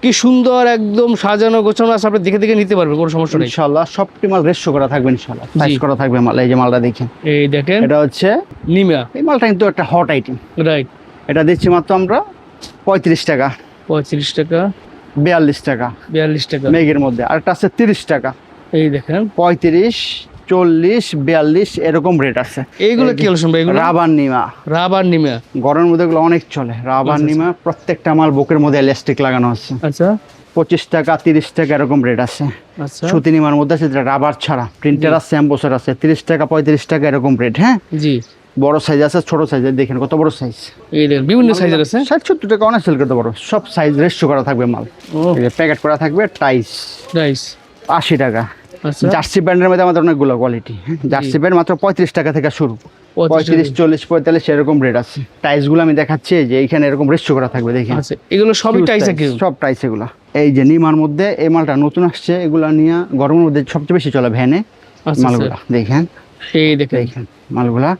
কি সুন্দর একদম সাজানো গোছানো আছে, আপনি দেখে দেখে নিতে পারবেন, কোনো সমস্যা নেই ইনশাআল্লাহ সবটি মাল রেশো করা থাকবে ইনশাআল্লাহ, সাইজ করা থাকবে মাল। এই যে মালটা দেখেন, এই দেখেন এটা হচ্ছে নিমা, এই মালটা কিন্তু একটা হট আইটেম। রাইট। এটা দিচ্ছি মাত্র আমরা 35 টাকা, 35 টাকা, 42 টাকা 42 টাকা। মেঘের মধ্যে। আরেকটা আছে 30 টাকা, এই দেখেন 35, 40, 42 এরকম রেট আছে। এইগুলো কি হলো ভাই? এগুলো রাবার নিমা, রাবার নিমা। গরমের মধ্যে এগুলো অনেক চলে। রাবার আচ্ছা, নিমা প্রত্যেকটা মাল বুকের মধ্যে ইলাস্টিক লাগানো আছে। আচ্ছা 25 টাকা, 30 টাকা এরকম রেট আছে। আচ্ছা সুতি নিমার মধ্যে আছে যেটা রাবার ছাড়া, প্রিন্টার আছে, এমবোসার আছে। 30 টাকা, 35 টাকা এরকম রেট। হ্যাঁ, জি। বড় সাইজ আছে, ছোট সাইজ। দেখেন কত বড় সাইজ, এই দেখেন বিভিন্ন সাইজের আছে। 60-70 টাকা অনেক সেল করতে পারো। সব সাইজ রেশিও করা থাকবে মাল। ও এই যে প্যাকেট করা থাকবে। টাইস নাইস। 80 টাকা। আচ্ছা জার্সি প্যান্টের মধ্যে আমাদের অনেকগুলো কোয়ালিটি। জার্সি প্যান্ট মাত্র 35 টাকা থেকে শুরু, 35, 40, 45 এরকম রেট আছে। টাইসগুলো আমি দেখাচ্ছি, যে এইখানে এরকম রেশিও করা থাকবে দেখেন। আচ্ছা এগুলো সবই টাইসে কি? সব টাইস এগুলা। এই যে নিমার মধ্যে এই মালটা নতুন আসছে, এগুলা নিয়ে গরমের মধ্যে সবচেয়ে বেশি চলে ভ্যানে আচ্ছা মালগুলা। দেখেন এই দেখেন দেখেন মালগুলা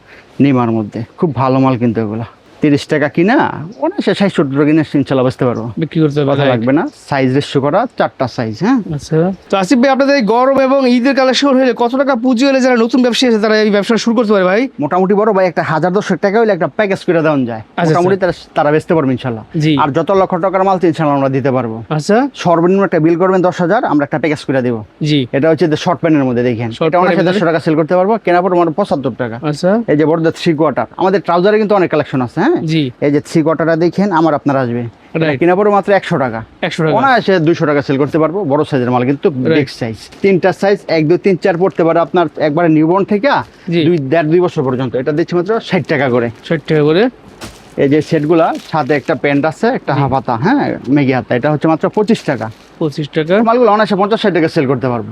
নিমার মধ্যে খুব ভালো মাল, কিন্তু এগুলা 30 টাকা কিনা অনেক 60-70 টাকা কিনে ইনশাল্লাহ বেচতে পারবো, বিক্রি করতে কথা পারবেন। লাগবে না। সাইজ রেশিও করা 4টা সাইজ। হ্যাঁ, আচ্ছা তো আসিফ ভাই, আপনাদের এই গরম এবং ঈদের কালেকশন হলে কত টাকা পুঁজি হলে যারা নতুন ব্যবসায়ী আছে তারা এই ব্যবসা শুরু করতে পারে ভাই? মোটামুটি বড় ভাই একটা 1000-1200 টাকা হলে একটা প্যাকেজ করে দেওয়া যায়। আচ্ছা, মোটামুটি তারা বেচতে পারবে ইনশাল্লাহ। জি। আর যত লক্ষ টাকার মাল ইনশাল্লাহ আমরা দিতে পারবো। আচ্ছা সর্বনিম্ন একটা বিল করবেন 10,000, আমরা একটা প্যাকেজ করে দেবো। জি। এটা হচ্ছে শর্ট প্যান্টের মধ্যে দেখেন, Short এটা অনেক pant এর 1,000 টাকা সেল করতে পারবো, কেনা পড়বো আমার 75 টাকা। আচ্ছা এই যে বড়দের 3 কোয়ার্টার, আমাদের ট্রাউজারে কিন্তু অনেক কালেকশন আছে। হ্যাঁ, জি। এই যে 3 কোয়ার্টারটা দেখেন, আমার আপনার আসবে Right. কিনা পড়বো মাত্র 100 টাকা। 100 টাকা। অনায়াসে 200 টাকা সেল করতে পারবো। বড় সাইজের মাল কিন্তু বিগ সাইজ, 3টা সাইজ 1, 2, 3, 4 পড়তে পারে আপনার একবারে নিউবর্ন থেকে জি। 2 বছর পর্যন্ত। এটা দিচ্ছি মাত্র 60 টাকা করে। 60 টাকা করে। এই যে সেটগুলা সাথে একটা প্যান্ট আছে, একটা হাফ হাতা, হ্যাঁ মেগি হাতা, এটা হচ্ছে মাত্র 25 টাকা। 25 টাকা। মালগুলো অনায়াসে 50-60 টাকা সেল করতে পারবো।